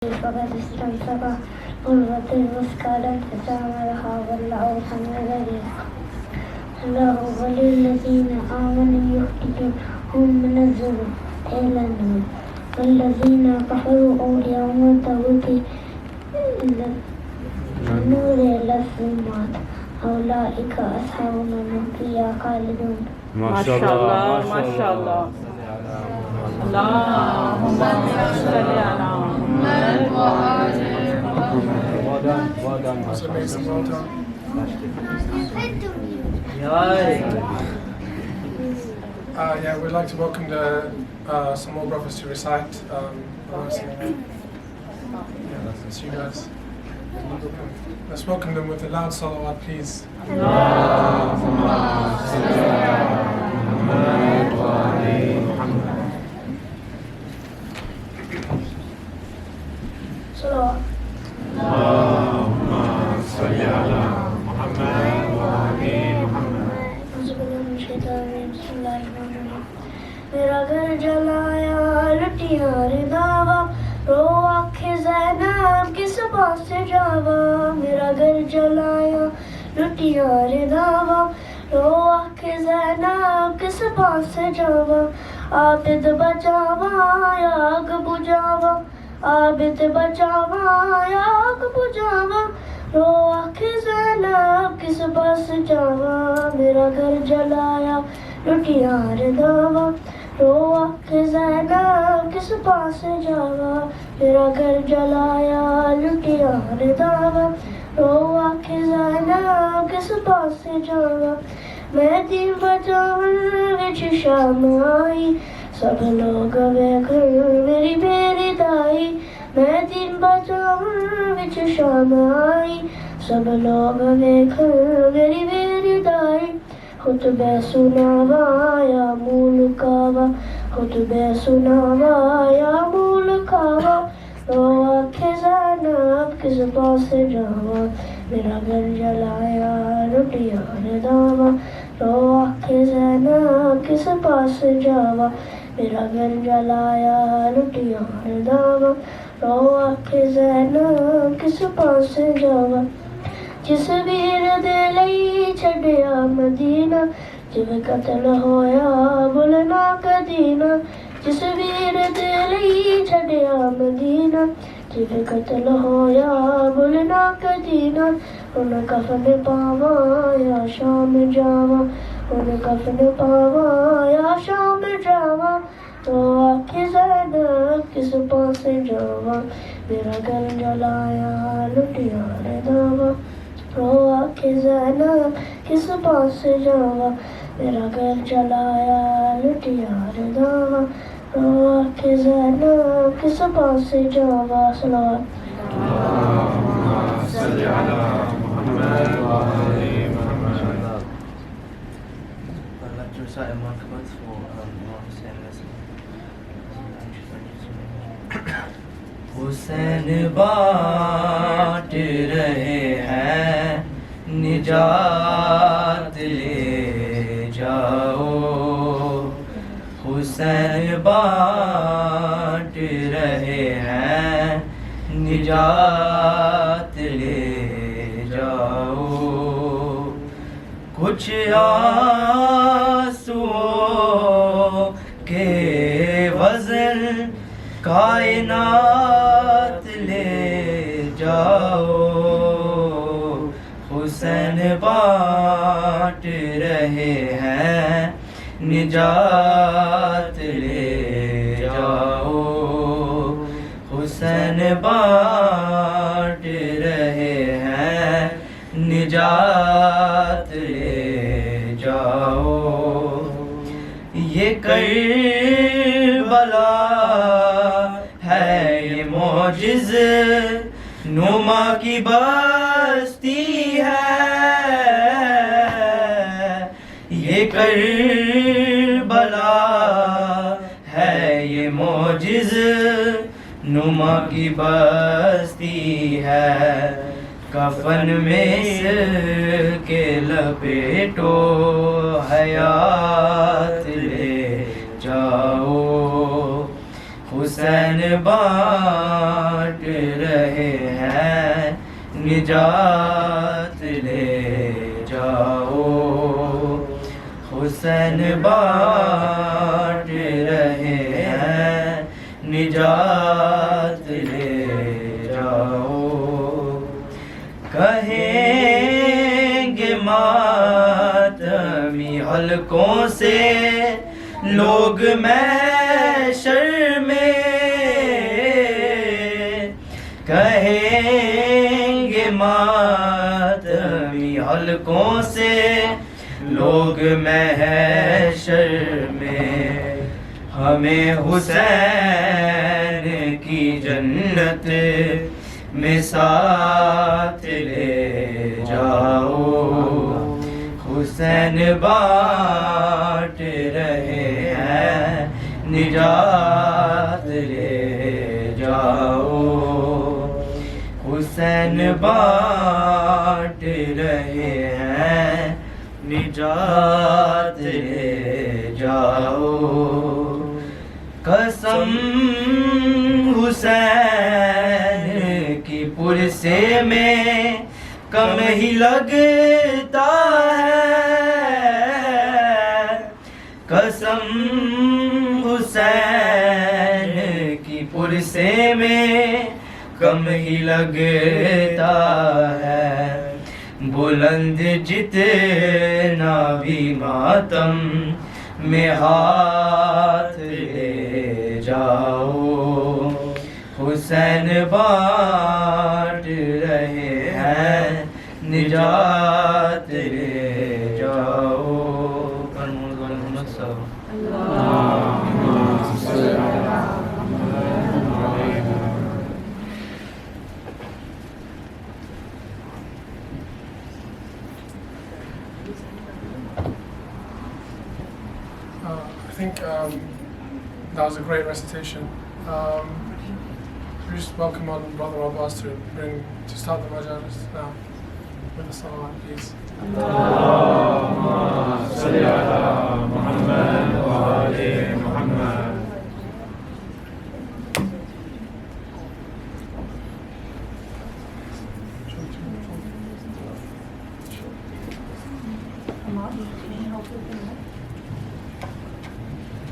فقد استمسك بالعروة الوثقى لا انفصام لها والأوثان الذي الله ولي الذين آمنوا يخرجهم من الظلمات إلى النور والذين كفروا أولياءهم الطاغوت النور إلى الظلمات أولئك أصحاب النار هم فيها خالدون. ما شاء الله ما شاء الله. اللهم صل على محمد وعلى Yeah, we'd like to welcome some more brothers to recite. That's you guys. Let's welcome them with a loud salawat, please. Salawat. میرا گھر جلایا لٹیاں رداوا رو آنکھیں زینب کس پاس سے جاوا. میرا گھر جلایا لٹیاں رداوا رو آنکھیں زینب کس پاس سے جاوا. عابد بچاوا یا آگ بجاوا عابد بچاوا یا آگ بجاوا رو آنکھیں زینب کس پاس جاوا. میرا گھر جلایا لٹیاں رداوا رو آنکھیں زینب کس پاس جاوا. میرا گھر جلایا لٹیاں رداوا رو آنکھیں زینب کس پاس جاوا. میں دین بچاون وچ شام آئی سب لوگ ویکھ میری میری دائی. میں دین بچاون وچ شام آئی سب لوگ ویکھ میری میری دائی. خطبہ سناوا یا مولکاوا خطبہ سناوا یا مولکاوا رو آنکھیں زینب کس پاس جاوا. میرا گھر جلایا لٹیاں رداوا رو آنکھیں زینب کس پاس جاوا. میرا گھر جلایا لٹیاں رداوا رو آنکھیں زینب کس پاس جاوا. جس ویر دے لئی چھڈیا مدینہ جویں قتل ہویا بھولنا کدینا. جس ویر دے لئی چھڈیا مدینہ جویں قتل ہویا بھولنا کدینا. ان کفن پاواں یا شام جاواں ان کفن پاواں یا شام جاواں تو آنکھیں زینب کس پاس جاواں. میرا گھر جلایا لٹیاں رداوا رو آنکھیں زینب کس پاس جاوا. میرا گھر جلایا لٹیاں رداوا رو آنکھیں زینب کس پاس جاوا. صلوات. صلی علی محمد وآل محمد. I'd like to recite a mankamat for Imam Hussein lesson. حسین بانٹ رہے ہیں نجات لے جاؤ. حسین بانٹ رہے ہیں نجات لے جاؤ. کچھ آنسوؤں کے وزن کائنات لے جاؤ. حسین بانٹ رہے ہیں نجات لے جاؤ. حسین بانٹ رہے ہیں نجات لے جاؤ. یہ کربلا ہے یہ معجز نما کی بستی ہے. یہ کربلا ہے یہ معجز نما کی بستی ہے. کفن میں سر کے لپیٹو حیات لے جاؤ. حسین بانٹ رہے ہیں نجات لے جاؤ حسین بانٹ رہے ہیں نجات لے جاؤ کہیں گے ماتمی حلقوں سے لوگ محشر میں کہیں گے ماتمی حلقوں سے لوگ محشر میں ہمیں حسین کی جنت میں ساتھ لے جاؤ حسین بانٹ رہے ہیں نجات لے جاؤ حسین بانٹ رہے ہیں نجات لے جاؤ قسم حسین کی پرسے میں کم ہی لگتا ہے قسم حسین کی پرسے میں کم ہی لگتا ہے بلند جتنا بھی ماتم میں ہاتھ لے جاؤ حسین بانٹ رہے ہیں نجات لے جاؤ I think that was a great recitation. We just welcome on Brother Abbas to start the Majilis now with the salawat, please. Allahumma salli ala Muhammad wa ali Muhammad.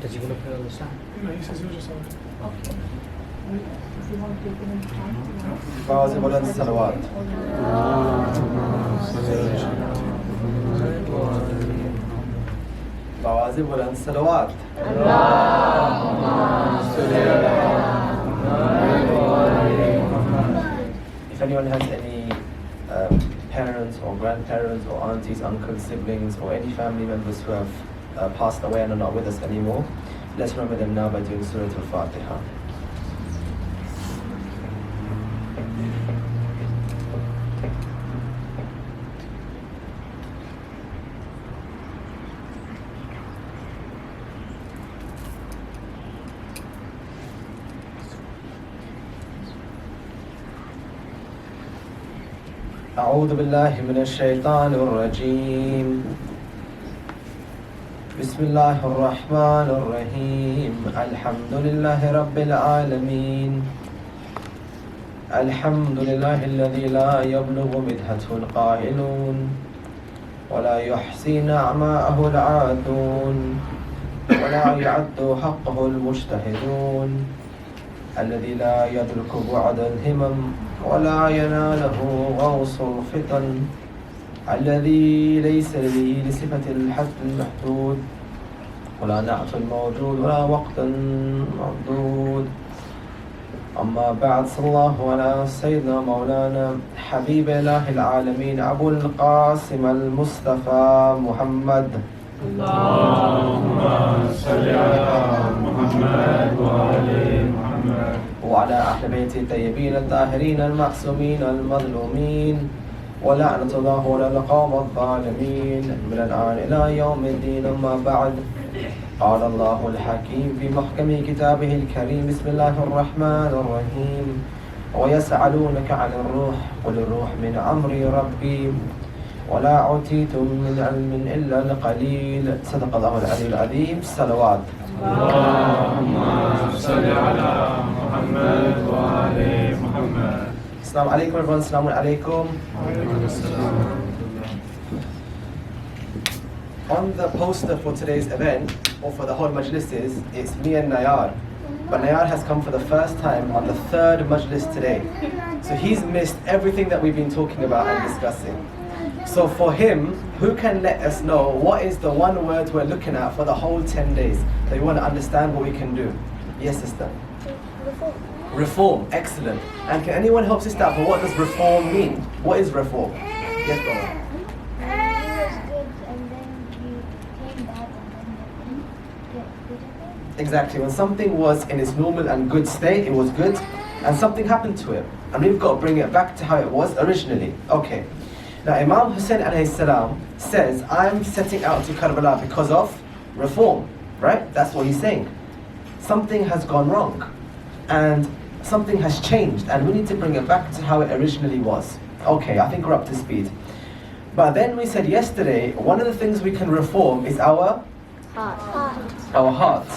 Does he want to put on the side? No, he says he'll just hold it. بعض بلند صلوات بعض بلند صلوات If anyone has any parents or grandparents or aunties, uncles, siblings or any family members who have passed away and are not with us anymore, let's remember them now by doing Surah Al-Fatiha. أعوذ بالله من الشيطان الرجيم بسم الله الرحمن الرحيم الحمد لله رب العالمين الحمد لله الذي لا يبلغ مدحته القائلون ولا يحصي نعماءه العادون ولا يعد حقه المجتهدون الذي لا يدرك بعد الهمم ولا يناله غوص الفتن الذي ليس به لصفة الحد المحدود ولا نعت الموجود ولا وقت مردود أما بعد صلى الله على سيدنا مولانا حبيب إله العالمين أبو القاسم المصطفى محمد اللهم صل على محمد وعلى محمد وعلى أهل بيت الطيبين الطاهرين المعصومين المظلومين ولعنة الله على القوم الظالمين من الآن إلى يوم الدين أما بعد قال الله الحكيم في محكم كتابه الكريم بسم الله الرحمن الرحيم ويسألونك عن الروح قل الروح من أمر ربي ولا أوتيتم من علم إلا القليل صدق الله العلي العظيم صلوات اللهم صل على محمد وآل محمد. Assalamu alaikum everyone, assalamu alaikum. On the poster for today's event, or for the whole majlises, it's me and Nayar. But Nayar has come for the first time on the third majlis today. So he's missed everything that we've been talking about and discussing. So for him, who can let us know what is the one word we're looking at for the whole 10 days? So we want to understand what we can do. Yes, sister? Reform. Reform, excellent. And can anyone help sister out? But what does reform mean? What is reform? Yes, brother. You was good and then you came bad and then you get good again. Exactly. When something was in its normal and good state, it was good, and something happened to it. And we've got to bring it back to how it was originally. Okay. Now Imam Hussein alayhi salam says, I'm setting out to Karbala because of reform. Right? That's what he's saying. Something has gone wrong. And something has changed, and we need to bring it back to how it originally was. Okay, I think we're up to speed. But then we said yesterday, one of the things we can reform is our heart.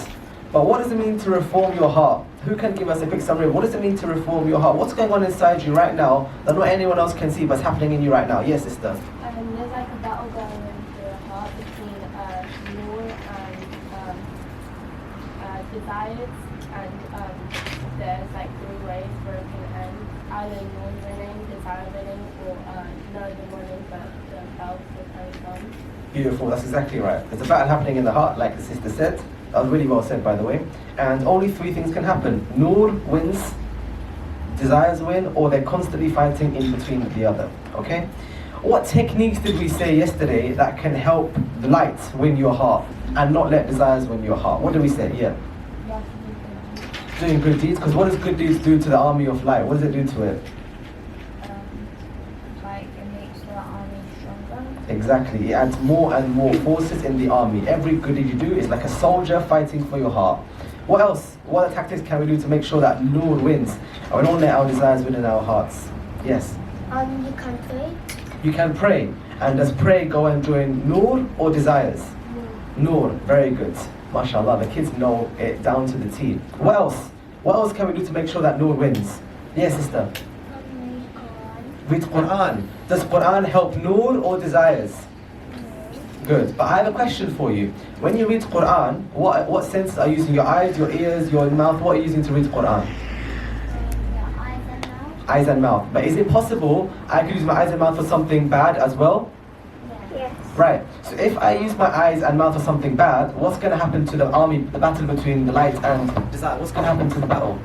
But what does it mean to reform your heart? Who can give us a quick summary? What does it mean to reform your heart? What's going on inside you right now that not anyone else can see, but it's happening in you right now? Yes, sister. There's like a battle going on in the heart between nur and desires, and there's like three ways where it can end. Either nur winning, desire winning, or none of them winning, but themselves will carry on. Beautiful, that's exactly right. There's a battle happening in the heart, like the sister said. That was really well said, by the way. And only three things can happen. Nur wins, desires win, or they're constantly fighting in between the other. Okay? What techniques did we say yesterday that can help the light win your heart and not let desires win your heart? What did we say? Yeah. Doing good deeds. Because what does good deeds do to the army of light? What does it do to it? Like it makes the army stronger. Exactly. It adds more and more forces in the army. Every good deed you do is like a soldier fighting for your heart. What else? What other tactics can we do to make sure that Nur wins and we don't let our desires win in our hearts? Yes. You can pray. You can pray. And does pray go and join Nur or desires? Nur. Very good. MashaAllah, the kids know it down to the T. What else? What else can we do to make sure that Nur wins? Yes, sister. Read Quran. Does Quran help Nur or desires? Good. But I have a question for you. When you read Quran, what senses are you using? Your eyes, your ears, your mouth? What are you using to read Quran? Eyes and mouth. Eyes and mouth. But is it possible I could use my eyes and mouth for something bad as well? Yes. Right. So if I use my eyes and mouth for something bad, what's going to happen to the army, the battle between the light and desire? What's going to happen to the battle?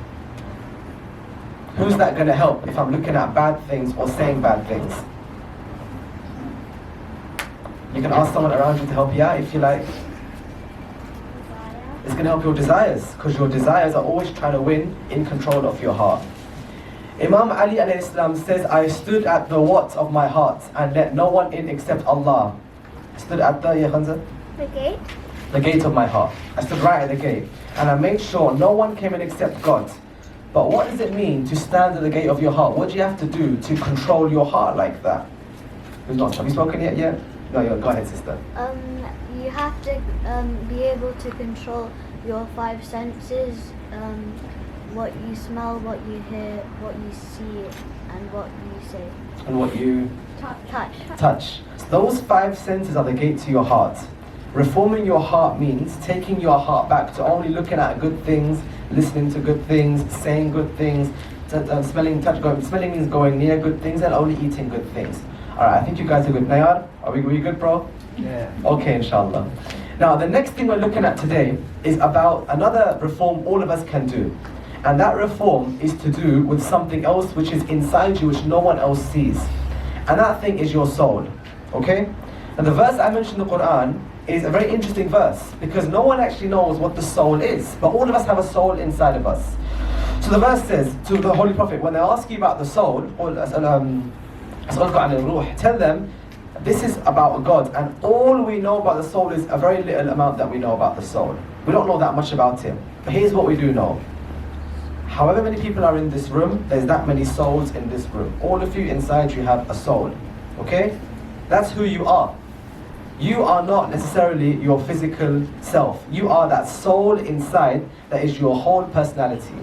Who's that going to help if I'm looking at bad things or saying bad things? You can ask someone around you to help you out if you like. It's going to help your desires, because your desires are always trying to win in control of your heart. Imam Ali alayhi salam says, I stood at the what of my heart and let no one in except Allah. I stood at The gate. the gate of my heart. I stood right at the gate and I made sure no one came in except God. But what does it mean to stand at the gate of your heart? What do you have to do to control your heart like that? Who's not? Have you spoken yet? Yeah? No, go ahead, sister. You have to be able to control your five senses, what you smell, what you hear, what you see, and what you say. And what you Touch. So those five senses are the gate to your heart. Reforming your heart means taking your heart back to only looking at good things, listening to good things, saying good things, smelling means going near good things, and only eating good things. Alright, I think you guys are good. Nayar, are we good, bro? Yeah. Okay, inshallah. Now, the next thing we're looking at today is about another reform all of us can do. And that reform is to do with something else which is inside you, which no one else sees. And that thing is your soul. Okay? And the verse I mentioned in the Quran is a very interesting verse, because no one actually knows what the soul is. But all of us have a soul inside of us. So the verse says to the Holy Prophet, when they ask you about the soul, tell them, this is about God, and all we know about the soul is a very little amount that we know about the soul. We don't know that much about him. But here's what we do know. However many people are in this room, there's that many souls in this room. All of you inside you have a soul. Okay? That's who you are. You are not necessarily your physical self. You are that soul inside that is your whole personality.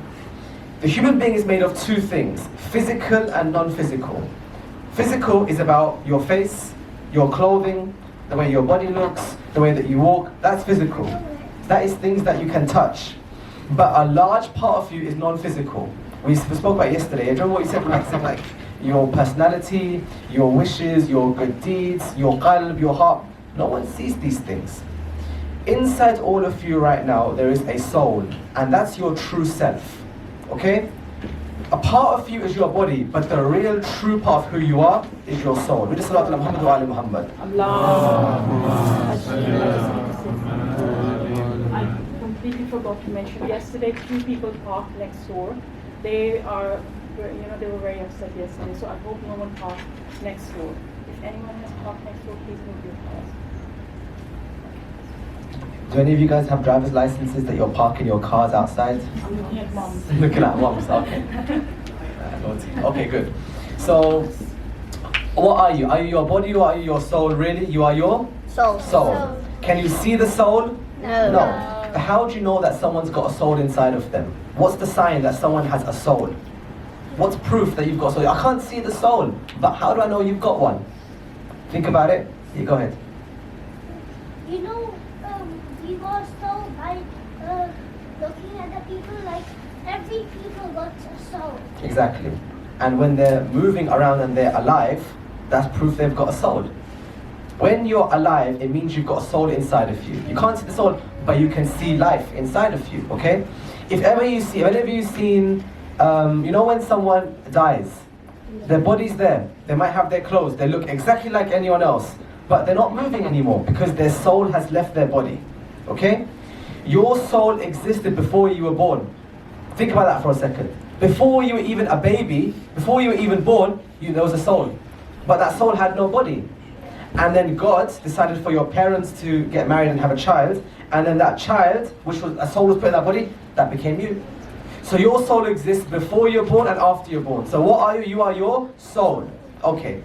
The human being is made of two things, physical and non-physical. Physical is about your face, your clothing, the way your body looks, the way that you walk. That's physical. That is things that you can touch. But a large part of you is non-physical. We spoke about it yesterday. Remember what you said? Like your personality, your wishes, your good deeds, your qalb, your heart. No one sees these things. Inside all of you right now, there is a soul, and that's your true self. Okay? A part of you is your body, but the real true part of who you are is your soul. We just salatu ala Muhammad wa ali Muhammad. I completely forgot to mention, yesterday 2 people parked next door. They are, they were very upset yesterday, so I hope no one parked next door. If anyone has parked next door, please move your cars. Do any of you guys have driver's licenses that you're parking your cars outside? I'm looking at moms. Looking at moms, okay. Okay, good. So, what are you? Are you your body or are you your soul really? You are your Soul. soul. Can you see the soul? No. No. How do you know that someone's got a soul inside of them? What's the sign that someone has a soul? What's proof that you've got a soul? I can't see the soul, but how do I know you've got one? Think about it. Yeah, go ahead. You know, you got soul by looking at the people, like every people got a soul. Exactly. And when they're moving around and they're alive, that's proof they've got a soul. When you're alive, it means you've got a soul inside of you. You can't see the soul, but you can see life inside of you, okay? If any of you seen, when someone dies, their body's there, they might have their clothes, they look exactly like anyone else, but they're not moving anymore because their soul has left their body, okay? Your soul existed before you were born. Think about that for a second. Before you were even a baby, before you were even born, there was a soul. But that soul had no body. And then God decided for your parents to get married and have a child, and then that child, which was a soul was put in that body, that became you. So your soul exists before you're born and after you're born. So what are you? You are your soul. Okay.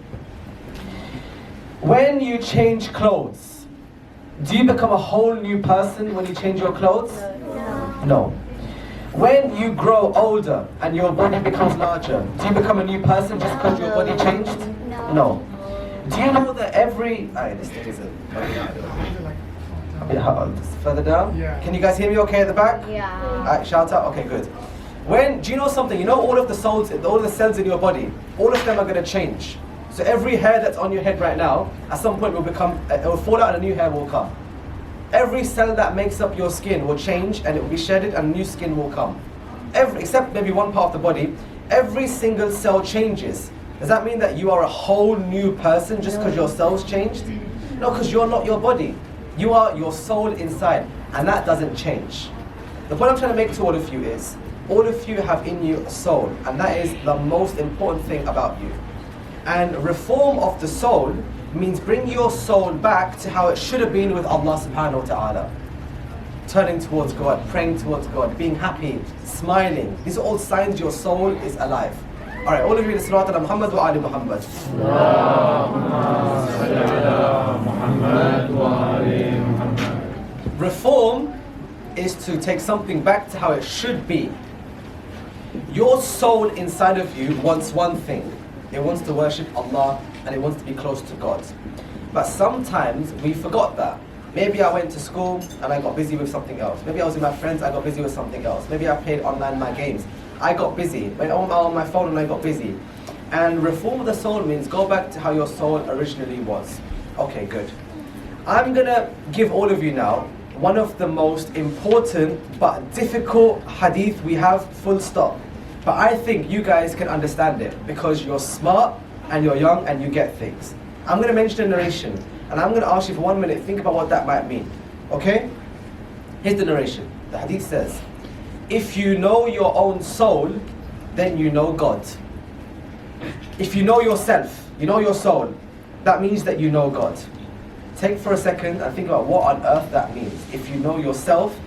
When you change clothes, do you become a whole new person when you change your clothes? No. When you grow older and your body becomes larger, do you become a new person just because your body changed? No. Do you know that every... this thing is a bit hard. Just further down? Yeah. Can you guys hear me okay at the back? Yeah. Alright, shout out? Okay, good. Do you know something? You know all of the cells in your body, all of them are going to change. So every hair that's on your head right now, at some point it will fall out and a new hair will come. Every cell that makes up your skin will change and it will be shedded and new skin will come. Except maybe one part of the body, every single cell changes. Does that mean that you are a whole new person just because your cells changed? No, because you're not your body. You are your soul inside, and that doesn't change. The point I'm trying to make to all of you is, all of you have in you a soul, and that is the most important thing about you. And reform of the soul means bring your soul back to how it should have been with Allah subhanahu wa ta'ala. Turning towards God, praying towards God, being happy, smiling. These are all signs your soul is alive. Alright, all of you, salawat ala Muhammad wa ali Muhammad. Reform is to take something back to how it should be. Your soul inside of you wants one thing. It wants to worship Allah and it wants to be close to God. But sometimes we forgot that. Maybe I went to school and I got busy with something else. Maybe I was with my friends, I got busy with something else. Maybe I played online my games. I got busy. Went on my phone and I got busy. And reform of the soul means go back to how your soul originally was. Okay, good. I'm gonna give all of you now one of the most important but difficult hadith we have, full stop. But I think you guys can understand it because you're smart and you're young and you get things. I'm gonna mention a narration and I'm gonna ask you for 1 minute, think about what that might mean. Okay? Here's the narration. The hadith says, if you know your own soul, then you know God. If you know yourself, you know your soul, that means that you know God. Take for a second and think about what on earth that means. If you know yourself,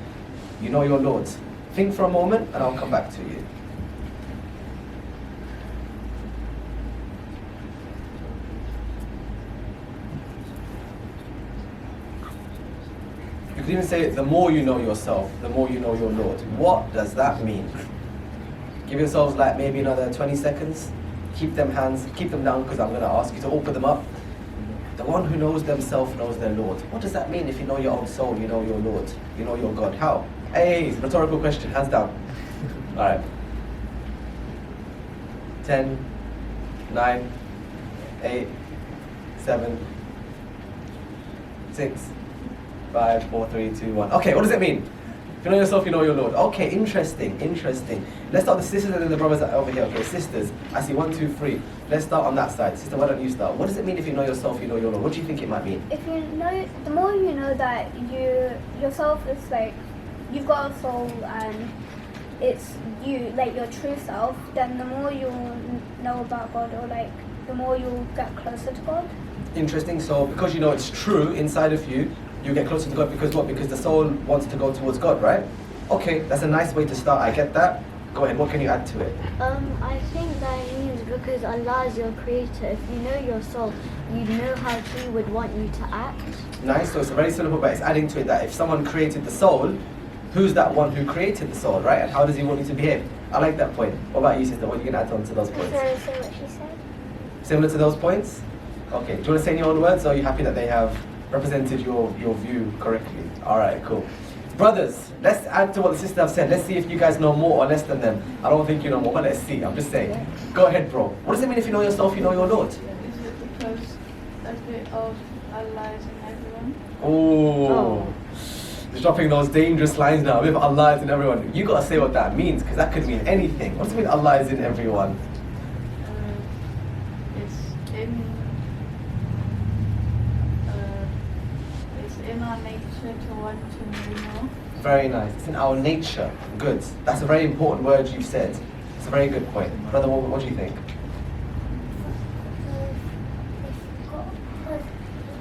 you know your Lord. Think for a moment and I'll come back to you. could even say, the more you know yourself, the more you know your Lord. What does that mean? Give yourselves like maybe another 20 seconds. Keep them down because I'm going to ask you to open them up. The one who knows themselves knows their Lord. What does that mean if you know your own soul, you know your Lord, you know your God? How? Hey, rhetorical question, hands down. Alright. 10, 9, 8, 7, 6, 5, 4, 3, 2, 1. Okay, what does it mean? If you know yourself, you know your Lord. Okay, interesting. Let's start with the sisters and then the brothers over here. Okay, sisters. I see 1, 2, 3. Let's start on that side. Sister, why don't you start? What does it mean if you know yourself, you know your Lord? What do you think it might mean? If you know, the more you know that yourself is like, you've got a soul and it's you, like your true self, then the more you'll know about God, or like the more you'll get closer to God. Interesting. So because you know it's true inside of you, you get closer to God because what? Because the soul wants to go towards God, right? Okay, that's a nice way to start. I get that. Go ahead. What can you add to it? I think that it means because Allah is your creator. If you know your soul, you know how He would want you to act. Nice. So it's very simple, but it's adding to it that if someone created the soul, who's that one who created the soul, right? And how does He want you to behave? I like that point. What about you, sister? What are you going to add on to those points? Sorry, say what she said. Similar to those points? Okay. Do you want to say in your own words, or are you happy that they have represented your view correctly? Alright, cool. Brothers, let's add to what the sisters have said. Let's see if you guys know more or less than them. I don't think you know more, but let's see. I'm just saying. Go ahead, bro. What does it mean if you know yourself, you know your Lord? Is it because a bit of Allah is in everyone? Oh. He's dropping those dangerous lines now. If Allah is in everyone, you gotta say what that means, because that could mean anything. What does it mean Allah is in everyone? It's in our nature to want to know more. Very nice. It's in our nature. Good. That's a very important word you've said. It's a very good point. Brother, what do you think?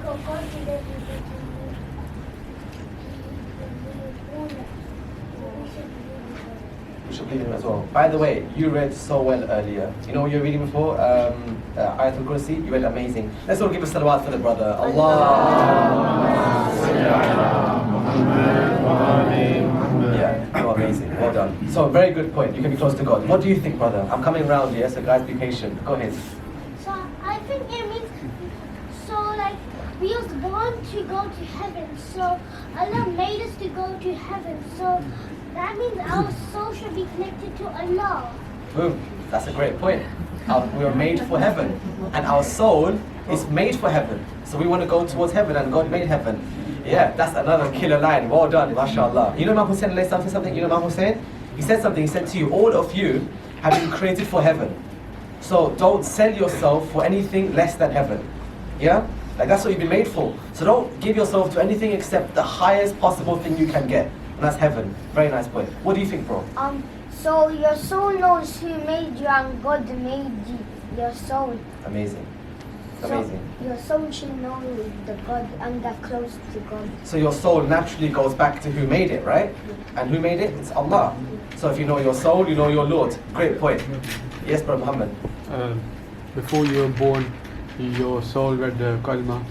God did everything We should believe in him as well. By the way, you read so well earlier. You know what you were reading before? Ayatul Kursi. You read amazing. Let's all give a salawat for the brother. Allah. Yeah, you're amazing. Well done. So, very good point. You can be close to God. What do you think, brother? I'm coming round here, so guys, be patient. Go ahead. So I think it means, so like we was born to go to heaven. So Allah made us to go to heaven. So that means our soul should be connected to Allah. Boom. That's a great point. We were made for heaven, and our soul is made for heaven. So we want to go towards heaven, and God made heaven. Yeah, that's another killer line. Well done, mashallah. You know Imam Hussein said something? You know Imam Hussein? He said something. He said to you, all of you have been created for heaven. So don't sell yourself for anything less than heaven. Yeah? Like that's what you've been made for. So don't give yourself to anything except the highest possible thing you can get. And that's heaven. Very nice point. What do you think, bro? So your soul knows who made you and God made you. Your soul. Amazing. Amazing. So your soul should know the God and get close to God. So your soul naturally goes back to who made it, right? And who made it? It's Allah. So if you know your soul, you know your Lord. Great point. Yes, Brother Muhammad. Before you were born, your soul read the kalma,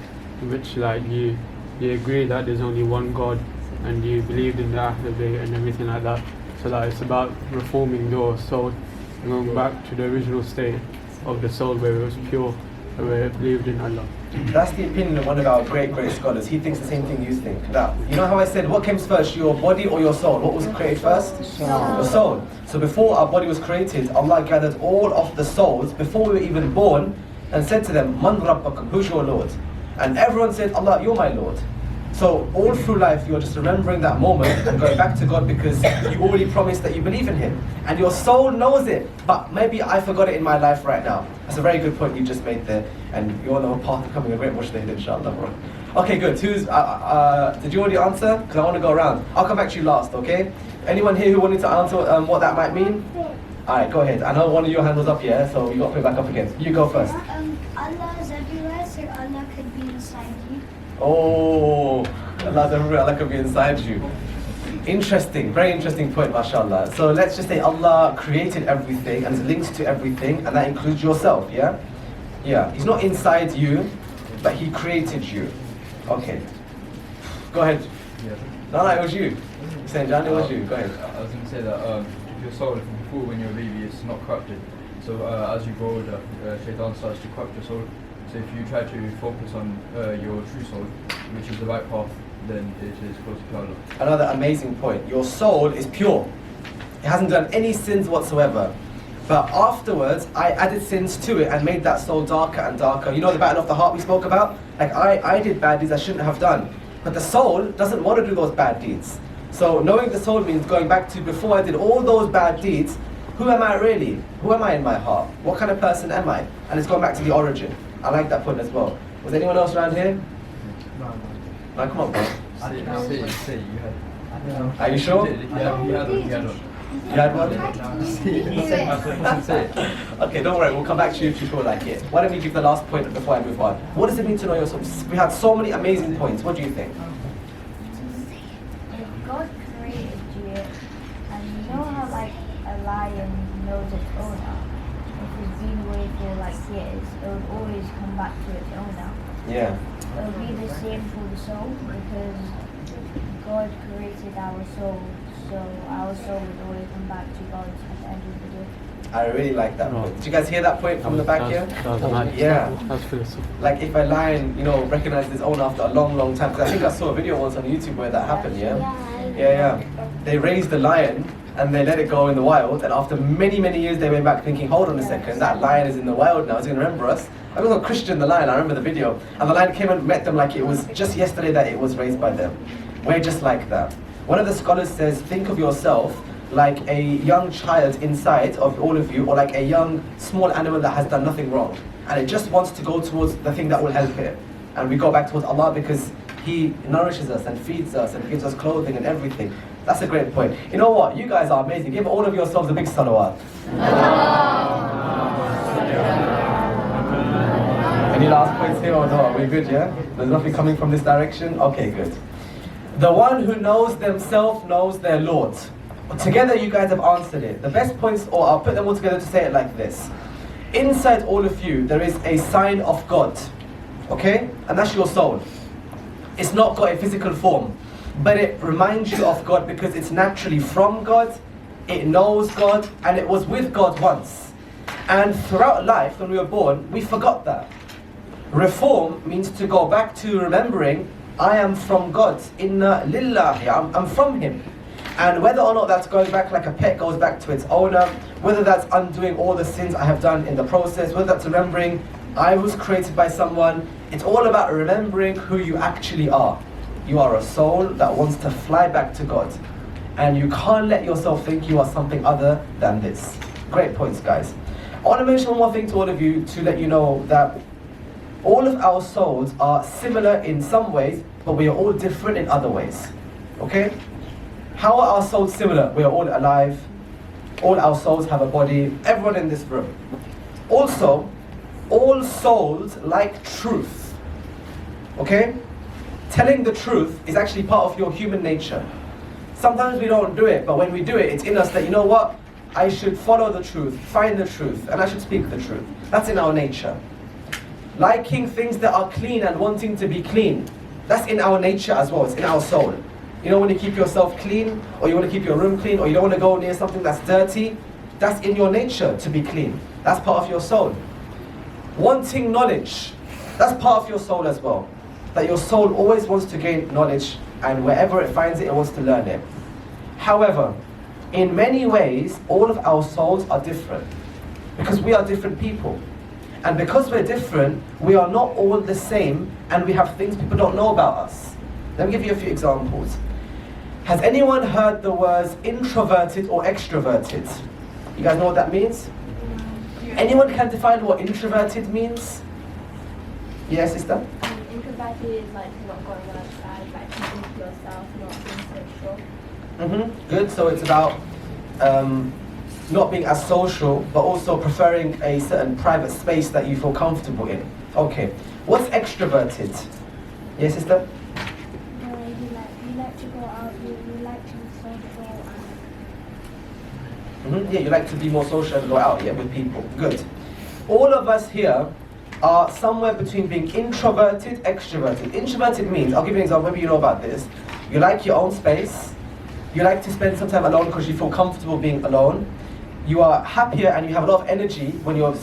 which like you agree that there's only one God, and you believed in the Ahlul Bayt and everything like that. So like it's about reforming your soul and going back to the original state of the soul where it was pure, where it believed in Allah. That's the opinion of one of our great scholars. He thinks the same thing you think. Now, you know how I said, what came first, your body or your soul? What was created first? Your soul. So before our body was created, Allah gathered all of the souls before we were even born and said to them, Man Rabbakum, who's your Lord? And everyone said, Allah, you're my Lord. So all through life, you're just remembering that moment and going back to God because you already promised that you believe in Him. And your soul knows it, but maybe I forgot it in my life right now. That's a very good point you just made there. And you all know a path of becoming a great mujtahid, inshallah, bro. Okay, good. Who's, did you already answer? Because I want to go around. I'll come back to you last, okay? Anyone here who wanted to answer what that might mean? Alright, go ahead. I know one of your hands was up here, so you got to put it back up again. You go first. Allah is everywhere, so Allah could be inside you. Oh, Allah's everywhere, Allah could be inside you. Interesting, very interesting point, mashallah. So let's just say Allah created everything and is linked to everything, and that includes yourself, yeah? Yeah, He's not inside you, but He created you. Okay. Go ahead. No, it was you. Saying, John, it was you. Go ahead. I was going to say that if your soul, before when you're a baby, it's not corrupted. So as you grow older, Shaitan starts to corrupt your soul. So if you try to focus on your true soul, which is the right path, then it is closer to Allah. Another amazing point. Your soul is pure. It hasn't done any sins whatsoever. But afterwards, I added sins to it and made that soul darker and darker. You know the battle of the heart we spoke about? Like I did bad deeds I shouldn't have done. But the soul doesn't want to do those bad deeds. So knowing the soul means going back to before I did all those bad deeds, who am I really? Who am I in my heart? What kind of person am I? And it's going back to the origin. I like that point as well. Was anyone else around here? No. No, come on, bro. Say, you had. Are you sure? You had one. You had one? Say it. Okay, don't worry, we'll come back to you if you feel like it. Why don't we give the last point before I move on? What does it mean to know yourself? We had so many amazing points. What do you think? If God created you, and you know how like a lion knows its owner, if it's been away for like years, it would always come back to its owner. Yeah. It would be the same for the soul, because God created our soul, so our soul would always come back to God at the end of the day. I really like that point. Did you guys hear that point from the back here? Yeah. That's philosophical. Like if a lion, recognizes its owner after a long, long time. Because I think I saw a video once on YouTube where that happened, yeah? Yeah. They raised the lion and they let it go in the wild, and after many, many years they went back thinking, hold on a second, that lion is in the wild now, it's going to remember us. I was on Christian the lion, I remember the video, and the lion came and met them like it was just yesterday that it was raised by them. We're just like that. One of the scholars says, think of yourself like a young child inside of all of you, or like a young small animal that has done nothing wrong, and it just wants to go towards the thing that will help it. And we go back towards Allah because He nourishes us and feeds us and gives us clothing and everything. That's a great point. You know what? You guys are amazing. Give all of yourselves a big salawat. Any last points here or no? Are we good, yeah? There's nothing coming from this direction? Okay, good. The one who knows themselves knows their Lord. Together you guys have answered it. The best points, or I'll put them all together to say it like this. Inside all of you, there is a sign of God. Okay? And that's your soul. It's not got a physical form, but it reminds you of God because it's naturally from God, it knows God, and it was with God once. And throughout life, when we were born, we forgot that. Reform means to go back to remembering, I am from God. Inna lillahi, I'm from Him. And whether or not that's going back like a pet goes back to its owner, whether that's undoing all the sins I have done in the process, whether that's remembering I was created by someone, it's all about remembering who you actually are. You are a soul that wants to fly back to God. And you can't let yourself think you are something other than this. Great points, guys. I want to mention one more thing to all of you to let you know that all of our souls are similar in some ways, but we are all different in other ways. Okay? How are our souls similar? We are all alive. All our souls have a body. Everyone in this room. Also, all souls like truth. Okay? Telling the truth is actually part of your human nature. Sometimes we don't do it, but when we do it, it's in us that, you know what? I should follow the truth, find the truth, and I should speak the truth. That's in our nature. Liking things that are clean and wanting to be clean, that's in our nature as well, it's in our soul. You know, when you keep yourself clean, or you want to keep your room clean, or you don't want to go near something that's dirty, that's in your nature to be clean. That's part of your soul. Wanting knowledge, that's part of your soul as well. That your soul always wants to gain knowledge, and wherever it finds it, it wants to learn it. However, in many ways, all of our souls are different, because we are different people. And because we're different, we are not all the same, and we have things people don't know about us. Let me give you a few examples. Has anyone heard the words introverted or extroverted? You guys know what that means? Anyone can define what introverted means? Yes, sister? Introverted is like not going outside, like keeping to yourself, not being social. Good, so it's about not being as social, but also preferring a certain private space that you feel comfortable in. Okay, what's extroverted? Yes, sister? You like to go out, you like to be social Yeah, you like to be more social and go out, yeah, with people. Good. All of us here are somewhere between being introverted, extroverted. Introverted means, I'll give you an example, maybe you know about this. You like your own space. You like to spend some time alone because you feel comfortable being alone. You are happier and you have a lot of energy when you're